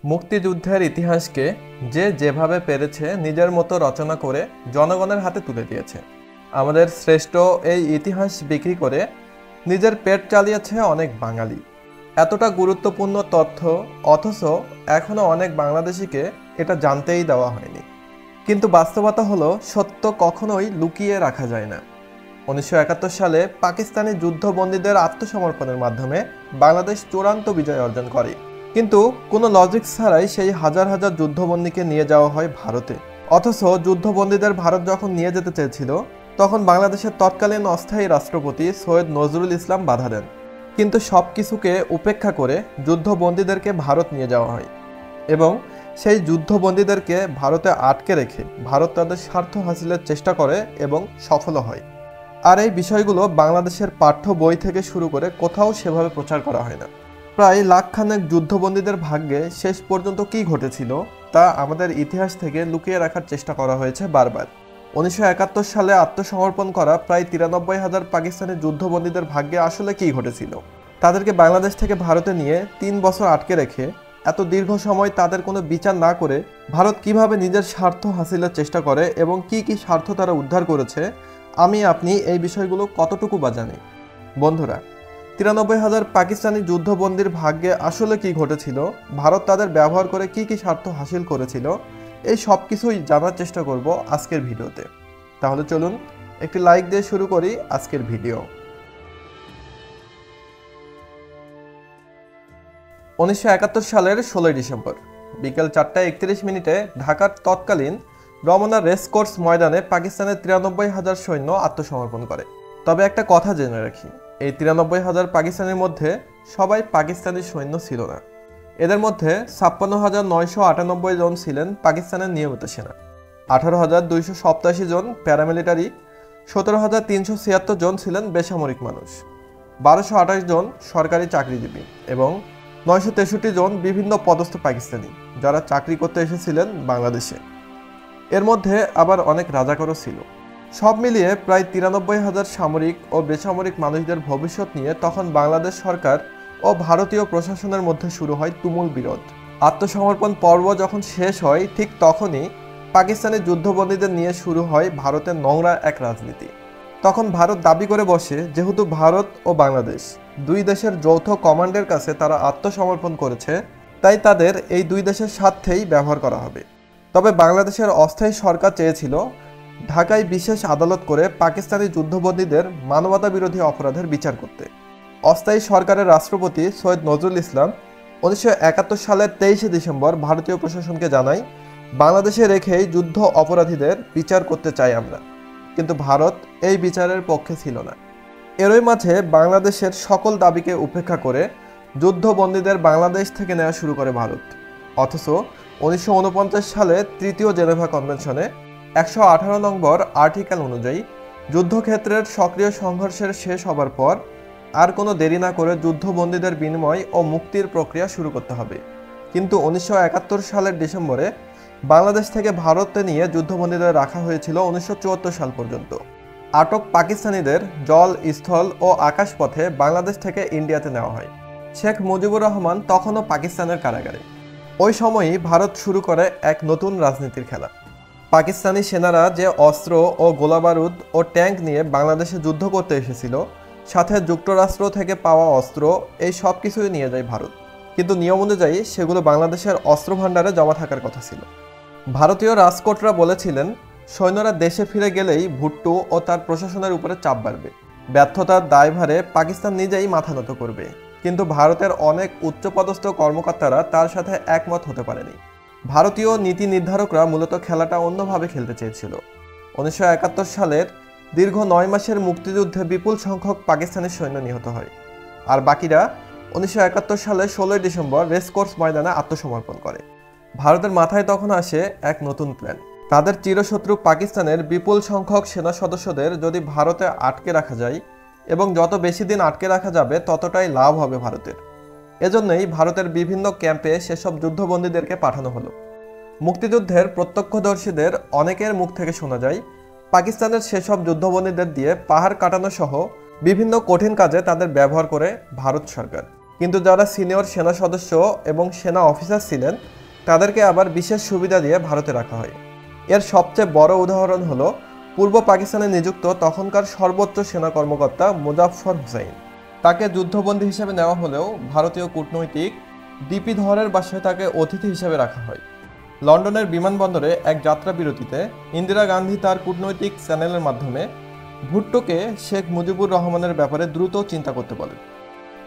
মুক্তিযুদ্ধের ইতিহাসকে যে যেভাবে পেরেছে নিজের মতো রচনা করে জনগণের হাতে তুলে দিয়েছে। আমাদের শ্রেষ্ঠ এই ইতিহাস বিক্রি করে নিজের পেট চালিয়েছে অনেক বাঙালি। এতটা গুরুত্বপূর্ণ তথ্য অথচ এখনো অনেক বাংলাদেশিকে এটা জানতেই দেওয়া হয়নি। কিন্তু বাস্তবতা হলো সত্য কখনোই লুকিয়ে রাখা যায় না। 1971 সালে পাকিস্তানি যুদ্ধবন্দীদের আত্মসমর্পণের মাধ্যমে বাংলাদেশ চূড়ান্ত বিজয় অর্জন করে। কিন্তু কোনো লজিক ছাড়াই সেই হাজার হাজার যুদ্ধবন্দীকে নিয়ে যাওয়া হয় ভারতে। অথচ যুদ্ধবন্দীদের ভারত যখন নিয়ে যেতে চেয়েছিল তখন বাংলাদেশের তৎকালীন অস্থায়ী রাষ্ট্রপতি সৈয়দ নজরুল ইসলাম বাধা দেন। কিন্তু সব কিছুকে উপেক্ষা করে যুদ্ধবন্দীদেরকে ভারত নিয়ে যাওয়া হয় এবং সেই যুদ্ধবন্দীদেরকে ভারতে আটকে রেখে ভারত তাদের স্বার্থ হাসিলের চেষ্টা করে এবং সফল হয়। আর এই বিষয়গুলো বাংলাদেশের পাঠ্য বই থেকে শুরু করে কোথাও সেভাবে প্রচার করা হয় না। প্রায় লাখখানেক যুদ্ধবন্দীদের ভাগ্যে শেষ পর্যন্ত কী ঘটেছিল তা আমাদের ইতিহাস থেকে লুকিয়ে রাখার চেষ্টা করা হয়েছে বারবার। 1971 সালে আত্মসমর্পণ করা প্রায় 93,000 পাকিস্তানি যুদ্ধবন্দীদের ভাগ্যে আসলে কী ঘটেছিল? তাদেরকে বাংলাদেশ থেকে ভারতে নিয়ে 3 বছর আটকে রেখে এত দীর্ঘ সময় তাদের কোনো বিচার না করে ভারত কিভাবে নিজের স্বার্থ হাসিলের চেষ্টা করে এবং কি কি স্বার্থ তারা উদ্ধার করেছে, আমি আপনি এই বিষয়গুলো কতটুকু বা জানি? বন্ধুরা, 93,000 পাকিস্তানি যুদ্ধবন্দীর ভাগ্যে আসলে কি ঘটেছিল, ভারত তাদের ব্যবহার করে কি কি স্বার্থ হাসিল করেছিল, এই সব কিছুই জানার চেষ্টা করব আজকের ভিডিওতে। তাহলে চলুন একটি লাইক দিয়ে শুরু করি আজকের ভিডিও। 1971 সালের 16 ডিসেম্বর বিকেল 4:31 ঢাকার তৎকালীন রমনা রেসকোর্স ময়দানে পাকিস্তানের 93,000 সৈন্য আত্মসমর্পণ করে। তবে একটা কথা জেনে রাখি, এই 93,000 পাকিস্তানের মধ্যে সবাই পাকিস্তানি সৈন্য ছিল না। এদের মধ্যে 56,998 জন ছিলেন পাকিস্তানের নিয়মিত সেনা, 18,287 জন প্যারামিলিটারি, 17,376 জন ছিলেন বেসামরিক মানুষ, 1,228 জন সরকারি চাকরিজীবী এবং 963 জন বিভিন্ন পদস্থ পাকিস্তানি যারা চাকরি করতে এসেছিলেন বাংলাদেশে। এর মধ্যে আবার অনেক রাজাকারও ছিল। সব মিলিয়ে প্রায় 93,000 সামরিক ও বেসামরিক মানুষদের ভবিষ্যৎ নিয়ে তখন বাংলাদেশ সরকার ও ভারতীয় প্রশাসনের মধ্যে শুরু হয় তুমুল বিরোধ। আত্মসমর্পণ পর্ব যখন শেষ হয় ঠিক তখনই পাকিস্তানি যুদ্ধবন্দীদের নিয়ে শুরু হয় ভারতের নোংরা এক রাজনীতি। তখন ভারত দাবি করে বসে যেহেতু ভারত ও বাংলাদেশ দুই দেশের যৌথ কমান্ডের কাছে তারা আত্মসমর্পণ করেছে, তাই তাদের এই দুই দেশের স্বার্থেই ব্যবহার করা হবে। তবে বাংলাদেশের অস্থায়ী সরকার চেয়েছিল ঢাকায় বিশেষ আদালত করে পাকিস্তানি যুদ্ধবন্দীদের মানবতা বিরোধী অপরাধের বিচার করতে। অস্থায়ী সরকারের রাষ্ট্রপতি সৈয়দ নজরুল ইসলাম 1971 সালের 23 ডিসেম্বর ভারতীয় প্রশাসনকে জানায়, বাংলাদেশে রেখেই যুদ্ধ অপরাধীদের বিচার করতে চাই আমরা। কিন্তু ভারত এই বিচারের পক্ষে ছিল না। এরই মাঝে বাংলাদেশের সকল দাবিকে উপেক্ষা করে যুদ্ধবন্দীদের বাংলাদেশ থেকে নেওয়া শুরু করে ভারত। অথচ 1949 সালে তৃতীয় জেনেভা কনভেনশনে 118 নম্বর আর্টিকেল অনুযায়ী যুদ্ধক্ষেত্রের সক্রিয় সংঘর্ষের শেষ হবার পর আর কোনো দেরি না করে যুদ্ধবন্দীদের বিনিময় ও মুক্তির প্রক্রিয়া শুরু করতে হবে। কিন্তু 1971 সালের ডিসেম্বরে বাংলাদেশ থেকে ভারতে নিয়ে যুদ্ধবন্দীদের রাখা হয়েছিল 1974 সাল পর্যন্ত। আটক পাকিস্তানিদের জল, স্থল ও আকাশপথে বাংলাদেশ থেকে ইন্ডিয়াতে নেওয়া হয়। শেখ মুজিবুর রহমান তখনও পাকিস্তানের কারাগারে। ওই সময়ই ভারত শুরু করে এক নতুন রাজনীতির খেলা। পাকিস্তানি সেনারা যে অস্ত্র ও গোলাবারুদ ও ট্যাঙ্ক নিয়ে বাংলাদেশে যুদ্ধ করতে এসেছিল, সাথে যুক্তরাষ্ট্র থেকে পাওয়া অস্ত্র, এই সব কিছুই নিয়ে যায় ভারত। কিন্তু নিয়ম অনুযায়ী সেগুলো বাংলাদেশের অস্ত্র ভাণ্ডারে জমা থাকার কথা ছিল। ভারতীয় রাজকোটরা বলেছিলেন সৈন্যরা দেশে ফিরে গেলেই ভুট্টো ও তার প্রশাসনের উপরে চাপ বাড়বে, ব্যর্থতার দায়ভারে পাকিস্তান নিজেই মাথা নত করবে। কিন্তু ভারতের অনেক উচ্চপদস্থ কর্মকর্তারা তার সাথে একমত হতে পারেনি। ভারতীয় নীতি নির্ধারকরা মূলত খেলাটা অন্যভাবে খেলতে চেয়েছিল। 1971 সালের দীর্ঘ 9 মাসের মুক্তিযুদ্ধে বিপুল সংখ্যক পাকিস্তানি সৈন্য নিহত হয়, আর বাকিরা 1971 সালের 16 ডিসেম্বর রেসকোর্স ময়দানে আত্মসমর্পণ করে। ভারতের মাথায় তখন আসে এক নতুন প্ল্যান। তাদের চিরশত্রু পাকিস্তানের বিপুল সংখ্যক সেনা সদস্যদের যদি ভারতে আটকে রাখা যায় এবং যত বেশি দিন আটকে রাখা যাবে ততটাই লাভ হবে ভারতের। এজন্যই ভারতের বিভিন্ন ক্যাম্পে সেসব যুদ্ধবন্দীদেরকে পাঠানো হলো। মুক্তিযুদ্ধের প্রত্যক্ষদর্শীদের অনেকের মুখ থেকে শোনা যায় পাকিস্তানের সেসব যুদ্ধবন্দীদের দিয়ে পাহাড় কাটানো সহ বিভিন্ন কঠিন কাজে তাদের ব্যবহার করে ভারত সরকার। কিন্তু যারা সিনিয়র সেনা সদস্য এবং সেনা অফিসার ছিলেন তাদেরকে আবার বিশেষ সুবিধা দিয়ে ভারতে রাখা হয়। এর সবচেয়ে বড় উদাহরণ হলো পূর্ব পাকিস্তানে নিযুক্ত তখনকার সর্বোচ্চ সেনা কর্মকর্তা মুজাফফর হুসাইন। তাকে যুদ্ধবন্দী হিসেবে নেওয়া হলেও ভারতীয় কূটনৈতিক ডিপি ধরের বাসায় তাকে অতিথি হিসেবে রাখা হয়। লন্ডনের বিমানবন্দরে এক যাত্রা বিরতিতে ইন্দিরা গান্ধী তার কূটনৈতিক চ্যানেলের মাধ্যমে ভুট্টোকে শেখ মুজিবুর রহমানের ব্যাপারে দ্রুত চিন্তা করতে বলেন।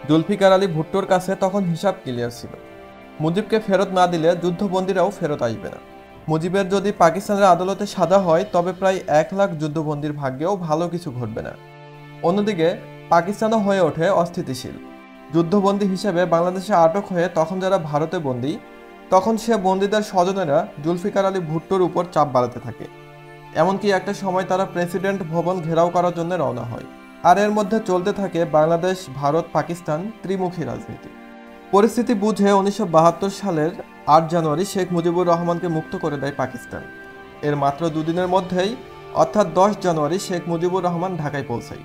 জুলফিকার আলী ভুট্টোর কাছে তখন হিসাব ক্লিয়ার ছিল, মুজিবকে ফেরত না দিলে যুদ্ধবন্দীরাও ফেরত আসবে না। মুজিবের যদি পাকিস্তানের আদালতে সাজা হয় তবে প্রায় 1 লাখ যুদ্ধবন্দীর ভাগ্যেও ভালো কিছু ঘটবে না। অন্যদিকে পাকিস্তানও হয়ে ওঠে অস্থিতিশীল। যুদ্ধবন্দী হিসেবে বাংলাদেশে আটক হয়ে তখন যারা ভারতে বন্দী, তখন সে বন্দীদের স্বজনেরা জুলফিকার আলী ভুট্টোর উপর চাপ বাড়াতে থাকে। এমনকি একটা সময় তারা প্রেসিডেন্ট ভবন ঘেরাও করার জন্য রওনা হয়। আর এর মধ্যে চলতে থাকে বাংলাদেশ ভারত পাকিস্তান ত্রিমুখী রাজনীতি। পরিস্থিতি বুঝে 1972 সালের 8 জানুয়ারি শেখ মুজিবুর রহমানকে মুক্ত করে দেয় পাকিস্তান। এর মাত্র দুদিনের মধ্যেই অর্থাৎ 10 জানুয়ারি শেখ মুজিবুর রহমান ঢাকায় পৌঁছায়।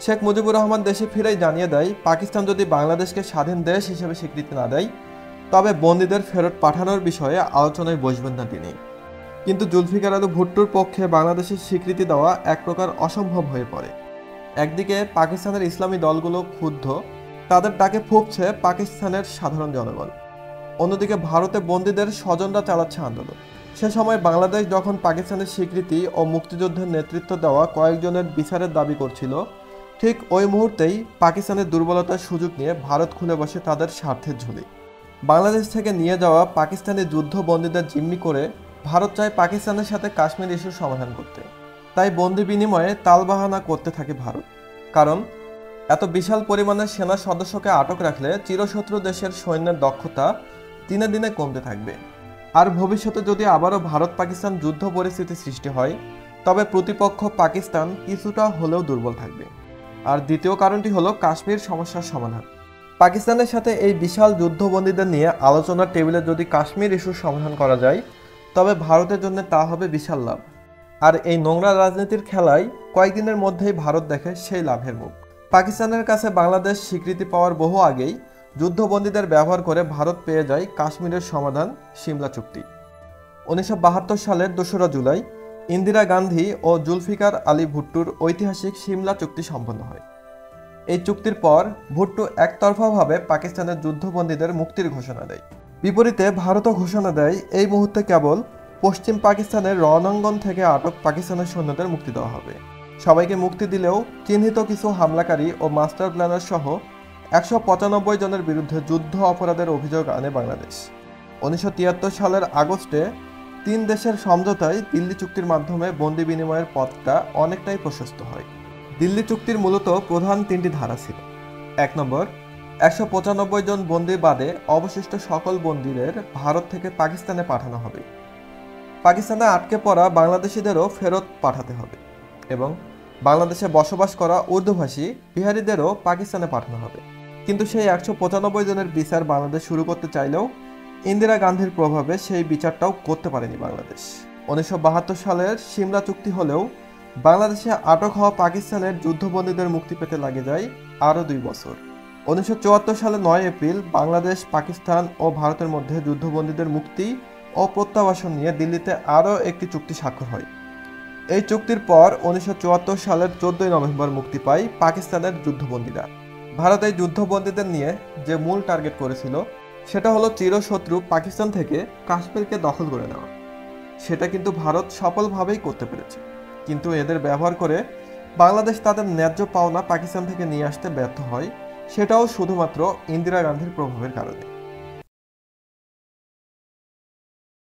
শেখ মুজিবুর রহমান দেশে ফিরেই জানিয়ে দেয় পাকিস্তান যদি বাংলাদেশকে স্বাধীন দেশ হিসেবে স্বীকৃতি না দেয় তবে বন্দীদের ফেরত পাঠানোর বিষয়ে আলোচনায় বসবেন না তিনি। কিন্তু জুলফিকার আলী ভুট্টোর পক্ষে বাংলাদেশের স্বীকৃতি দেওয়া এক প্রকার অসম্ভব হয়ে পড়ে। একদিকে পাকিস্তানের ইসলামী দলগুলো ক্ষুব্ধ, তাদের ডাকে ফুঁকছে পাকিস্তানের সাধারণ জনগণ। অন্যদিকে ভারতে বন্দীদের স্বজনরা চালাচ্ছে আন্দোলন। সে সময় বাংলাদেশ যখন পাকিস্তানের স্বীকৃতি ও মুক্তিযুদ্ধের নেতৃত্ব দেওয়া কয়েকজনের বিচারের দাবি করছিল, ঠিক ওই মুহূর্তেই পাকিস্তানের দুর্বলতার সুযোগ নিয়ে ভারত খুলে বসে তাদের স্বার্থের ঝুলি। বাংলাদেশ থেকে নিয়ে যাওয়া পাকিস্তানি যুদ্ধবন্দীদের জিম্মি করে ভারত চায় পাকিস্তানের সাথে কাশ্মীর ইস্যুর সমাধান করতে। তাই বন্দি বিনিময়ে তালবাহানা করতে থাকে ভারত। কারণ এত বিশাল পরিমাণের সেনা সদস্যকে আটক রাখলে চিরশত্রু দেশের সৈন্যের দক্ষতা দিনে দিনে কমতে থাকবে। আর ভবিষ্যতে যদি আবারও ভারত পাকিস্তান যুদ্ধ পরিস্থিতি সৃষ্টি হয় তবে প্রতিপক্ষ পাকিস্তান কিছুটা হলেও দুর্বল থাকবে। আর দ্বিতীয় কারণটি হলো কাশ্মীর সমস্যার সমাধান। পাকিস্তানের সাথে এই বিশাল যুদ্ধবন্দীদের নিয়ে আলোচনার টেবিলে যদি কাশ্মীর ইস্যুর সমাধান করা যায় তবে ভারতের জন্য তা হবে বিশাল লাভ। আর এই নোংরা রাজনীতির খেলায় কয়েকদিনের মধ্যেই ভারত দেখে সেই লাভের মুখ। পাকিস্তানের কাছে বাংলাদেশ স্বীকৃতি পাওয়ার বহু আগেই যুদ্ধবন্দীদের ব্যবহার করে ভারত পেয়ে যায় কাশ্মীরের সমাধান সিমলা চুক্তি। 1972 সালের 2রা জুলাই ইন্দিরা গান্ধী ও জুলফিকার আলী ভুট্টোর ঐতিহাসিক সিমলা চুক্তি সম্পন্ন হয়। এই চুক্তির পর ভুট্টো একতরফাভাবে পাকিস্তানের যুদ্ধবন্দীদের মুক্তির ঘোষণা দেয়। বিপরীতে ভারতও ঘোষণা দেয় এই মুহূর্তে কেবল পশ্চিম পাকিস্তানের রণাঙ্গন থেকে আটক পাকিস্তানের সৈন্যদের মুক্তি দেওয়া হবে। সবাইকে মুক্তি দিলেও চিহ্নিত কিছু হামলাকারী ও মাস্টার প্ল্যানার সহ 195 জনের বিরুদ্ধে যুদ্ধ অপরাধের অভিযোগ আনে বাংলাদেশ। 1973 সালের আগস্টে 3 দেশের সমঝোতায় দিল্লি চুক্তির মাধ্যমে বন্দি বিনিময়ের পথটা অনেকটাই প্রশস্ত হয়। দিল্লি চুক্তির মূলত প্রধান 3টি ধারা ছিল। 1 নম্বর, 195 জন বন্দী বাদে অবশিষ্ট সকল বন্দীদের ভারত থেকে পাকিস্তানে পাঠানো হবে। পাকিস্তানে আটকে পড়া বাংলাদেশিদেরও ফেরত পাঠাতে হবে এবং বাংলাদেশে বসবাস করা উর্দুভাষী বিহারিদেরও পাকিস্তানে পাঠানো হবে। কিন্তু সেই 195 জনের বিচার বাংলাদেশ শুরু করতে চাইলেও ইন্দিরা গান্ধীর প্রভাবে সেই বিচারটাও করতে পারেনি বাংলাদেশ। 1972 সালের সিমলা চুক্তি হলেও বাংলাদেশে আটক হওয়া পাকিস্তানের যুদ্ধবন্দীদের মুক্তি পেতে লাগে যায় আরও 2 বছর। 1974 সালের 9 এপ্রিল বাংলাদেশ, পাকিস্তান ও ভারতের মধ্যে যুদ্ধবন্দীদের মুক্তি ও প্রত্যাবাসন নিয়ে দিল্লিতে আরও একটি চুক্তি স্বাক্ষর হয়। এই চুক্তির পর 1974 সালের 14 নভেম্বর মুক্তি পায় পাকিস্তানের যুদ্ধবন্দীরা। ভারত এই যুদ্ধবন্দীদের নিয়ে যে মূল টার্গেট করেছিল সেটা হলো চিরশত্রু পাকিস্তান থেকে কাশ্মীরকে দখল করে নেওয়া। সেটা কিন্তু ভারত সফলভাবেই করতে পেরেছে। কিন্তু এদের ব্যবহার করে বাংলাদেশ তাদের ন্যায্য পাওনা পাকিস্তান থেকে নিয়ে আসতে ব্যর্থ হয়, সেটাও শুধুমাত্র ইন্দিরা গান্ধীর প্রভাবের কারণে।